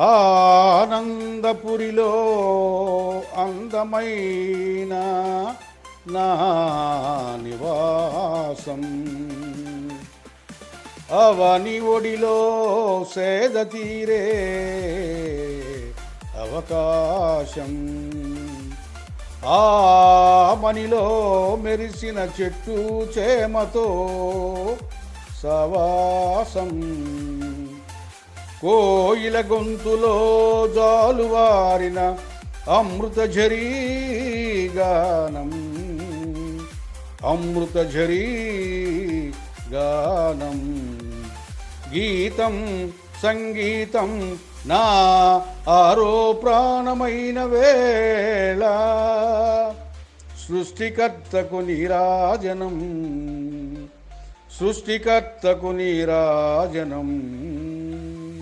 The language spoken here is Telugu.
ఆనందపురిలో అందమైన నా నివాసం, అవని ఒడిలో సేద తీరే అవకాశం, ఆ మనిలో మెరిసిన చెట్టు చేమతో సవాసం, కోయిల గొంతులో జాలువారిన అమృత ఝరీ గానం, అమృత ఝరీ గానం, గీతం సంగీతం నా ఆరో ప్రాణమైన వేళ, సృష్టికర్తకు నీరాజనం, సృష్టికర్తకు నీరాజనం.